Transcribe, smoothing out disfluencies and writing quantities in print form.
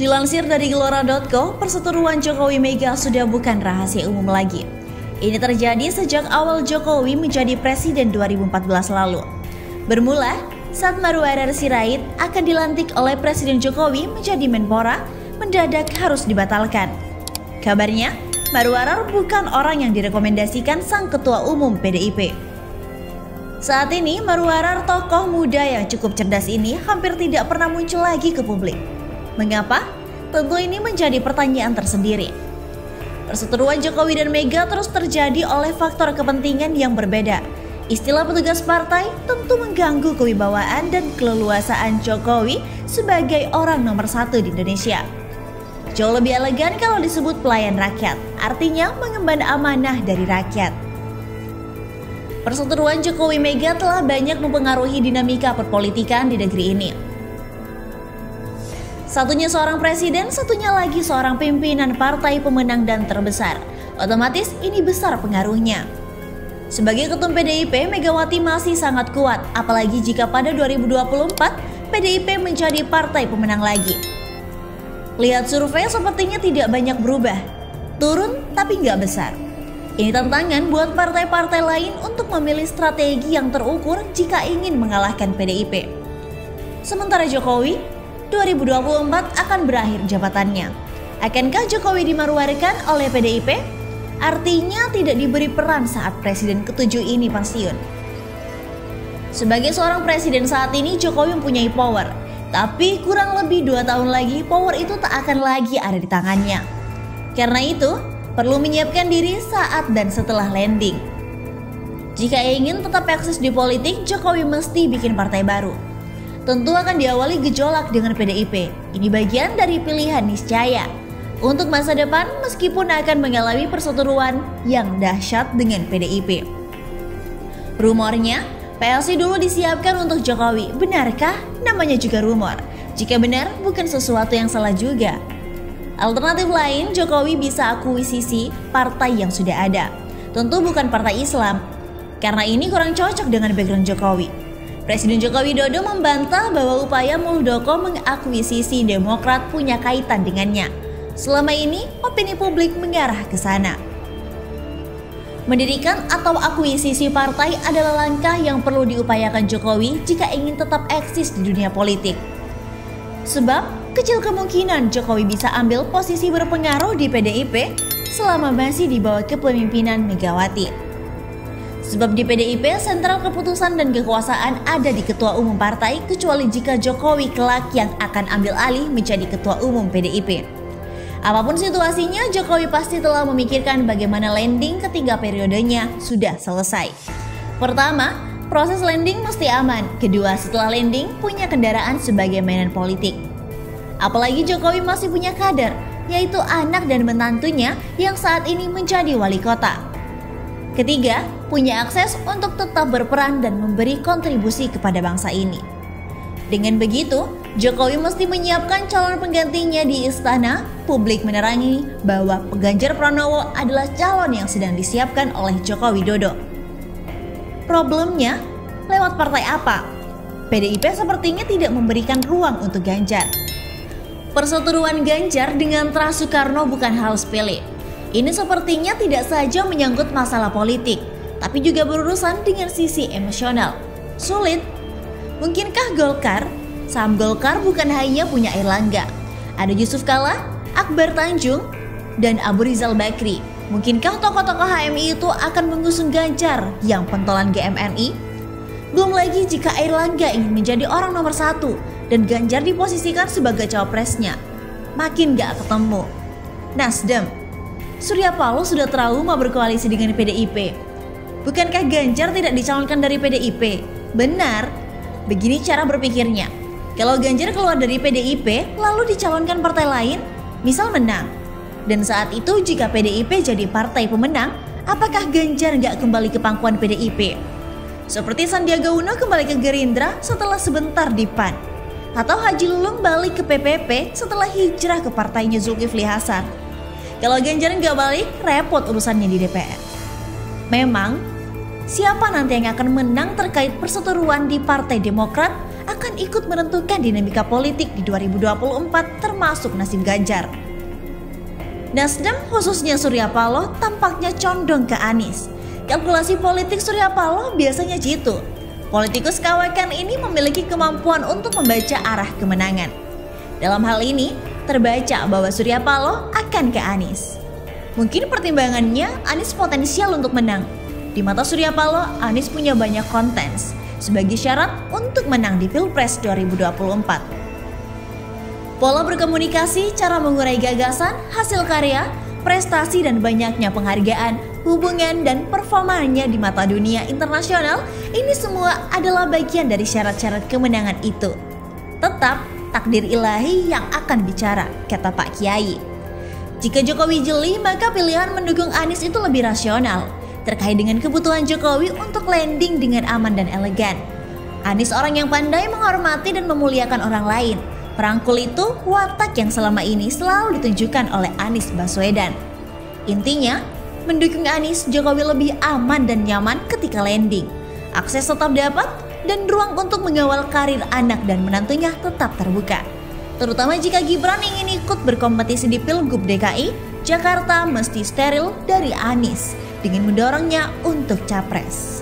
Dilansir dari Gelora.co, perseteruan Jokowi Mega sudah bukan rahasia umum lagi. Ini terjadi sejak awal Jokowi menjadi presiden 2014 lalu. Bermula saat Marwarar Sirait akan dilantik oleh Presiden Jokowi menjadi Menpora, mendadak harus dibatalkan. Kabarnya, Marwarar bukan orang yang direkomendasikan sang ketua umum PDIP. Saat ini, Marwarar, tokoh muda yang cukup cerdas ini hampir tidak pernah muncul lagi ke publik. Mengapa? Tentu ini menjadi pertanyaan tersendiri. Perseteruan Jokowi dan Mega terus terjadi oleh faktor kepentingan yang berbeda. Istilah petugas partai tentu mengganggu kewibawaan dan keleluasaan Jokowi sebagai orang nomor satu di Indonesia. Jauh lebih elegan kalau disebut pelayan rakyat, artinya mengemban amanah dari rakyat. Perseteruan Jokowi Mega telah banyak mempengaruhi dinamika perpolitikan di negeri ini. Satunya seorang presiden, satunya lagi seorang pimpinan partai pemenang dan terbesar. Otomatis ini besar pengaruhnya. Sebagai ketum PDIP, Megawati masih sangat kuat, apalagi jika pada 2024 PDIP menjadi partai pemenang lagi. Lihat survei sepertinya tidak banyak berubah, turun tapi nggak besar. Ini tantangan buat partai-partai lain untuk memilih strategi yang terukur jika ingin mengalahkan PDIP. Sementara Jokowi, 2024 akan berakhir jabatannya. Akankah Jokowi dimarwarkan oleh PDIP? Artinya tidak diberi peran saat presiden ke-7 ini pensiun. Sebagai seorang presiden saat ini, Jokowi mempunyai power. Tapi kurang lebih 2 tahun lagi, power itu tak akan lagi ada di tangannya. Karena itu, perlu menyiapkan diri saat dan setelah landing. Jika ingin tetap eksis di politik, Jokowi mesti bikin partai baru. Tentu akan diawali gejolak dengan PDIP. Ini bagian dari pilihan niscaya untuk masa depan meskipun akan mengalami perseteruan yang dahsyat dengan PDIP. Rumornya, PLC dulu disiapkan untuk Jokowi. Benarkah? Namanya juga rumor. Jika benar, bukan sesuatu yang salah juga. Alternatif lain, Jokowi bisa akuisisi partai yang sudah ada. Tentu bukan partai Islam, karena ini kurang cocok dengan background Jokowi. Presiden Joko Widodo membantah bahwa upaya Muldoko mengakuisisi Demokrat punya kaitan dengannya. Selama ini, opini publik mengarah ke sana. Mendirikan atau akuisisi partai adalah langkah yang perlu diupayakan Jokowi jika ingin tetap eksis di dunia politik. Sebab, kecil kemungkinan Jokowi bisa ambil posisi berpengaruh di PDIP selama masih di bawah kepemimpinan Megawati. Sebab di PDIP, sentral keputusan dan kekuasaan ada di ketua umum partai, kecuali jika Jokowi kelak yang akan ambil alih menjadi ketua umum PDIP. Apapun situasinya, Jokowi pasti telah memikirkan bagaimana landing ketika periodenya sudah selesai. Pertama, proses landing mesti aman. Kedua, setelah landing, punya kendaraan sebagai mainan politik. Apalagi Jokowi masih punya kader, yaitu anak dan menantunya yang saat ini menjadi wali kota. Ketiga, punya akses untuk tetap berperan dan memberi kontribusi kepada bangsa ini. Dengan begitu, Jokowi mesti menyiapkan calon penggantinya di istana. Publik menerangi bahwa Ganjar Pranowo adalah calon yang sedang disiapkan oleh Joko Widodo. Problemnya, lewat partai apa? PDIP sepertinya tidak memberikan ruang untuk Ganjar. Perseteruan Ganjar dengan Trans Soekarno bukan hal sepele. Ini sepertinya tidak saja menyangkut masalah politik, tapi juga berurusan dengan sisi emosional. Sulit. Mungkinkah Golkar? Saham Golkar bukan hanya punya Airlangga. Ada Yusuf Kala, Akbar Tanjung, dan Abu Rizal Bakri. Mungkinkah tokoh-tokoh HMI itu akan mengusung Ganjar yang pentolan GMNI? Belum lagi jika Airlangga ingin menjadi orang nomor 1 dan Ganjar diposisikan sebagai cawapresnya. Makin gak ketemu. Nasdem, Surya Paloh sudah trauma berkoalisi dengan PDIP. Bukankah Ganjar tidak dicalonkan dari PDIP? Benar. Begini cara berpikirnya. Kalau Ganjar keluar dari PDIP lalu dicalonkan partai lain, misal menang. Dan saat itu jika PDIP jadi partai pemenang, apakah Ganjar nggak kembali ke pangkuan PDIP? Seperti Sandiaga Uno kembali ke Gerindra setelah sebentar di PAN. Atau Haji Lulung balik ke PPP setelah hijrah ke partainya Zulkifli Hasan. Kalau Ganjar nggak balik, repot urusannya di DPR. Memang, siapa nanti yang akan menang terkait perseteruan di Partai Demokrat akan ikut menentukan dinamika politik di 2024 termasuk nasib Ganjar. Nasdem khususnya Surya Paloh tampaknya condong ke Anies. Kalkulasi politik Surya Paloh biasanya jitu. Politikus kawakan ini memiliki kemampuan untuk membaca arah kemenangan. Dalam hal ini, terbaca bahwa Surya Paloh akan ke Anies. Mungkin pertimbangannya Anies potensial untuk menang. Di mata Surya Paloh, Anies punya banyak konten sebagai syarat untuk menang di Pilpres 2024. Pola berkomunikasi, cara mengurai gagasan, hasil karya, prestasi dan banyaknya penghargaan, hubungan dan performanya di mata dunia internasional, ini semua adalah bagian dari syarat-syarat kemenangan itu. Tetap takdir ilahi yang akan bicara, kata Pak Kiai. Jika Jokowi jeli, maka pilihan mendukung Anies itu lebih rasional, terkait dengan kebutuhan Jokowi untuk landing dengan aman dan elegan. Anies orang yang pandai menghormati dan memuliakan orang lain. Perangkul itu watak yang selama ini selalu ditunjukkan oleh Anies Baswedan. Intinya, mendukung Anies, Jokowi lebih aman dan nyaman ketika landing. Akses tetap dapat dan ruang untuk mengawal karir anak dan menantunya tetap terbuka. Terutama jika Gibran ingin ikut berkompetisi di Pilgub DKI, Jakarta mesti steril dari Anies dengan mendorongnya untuk capres.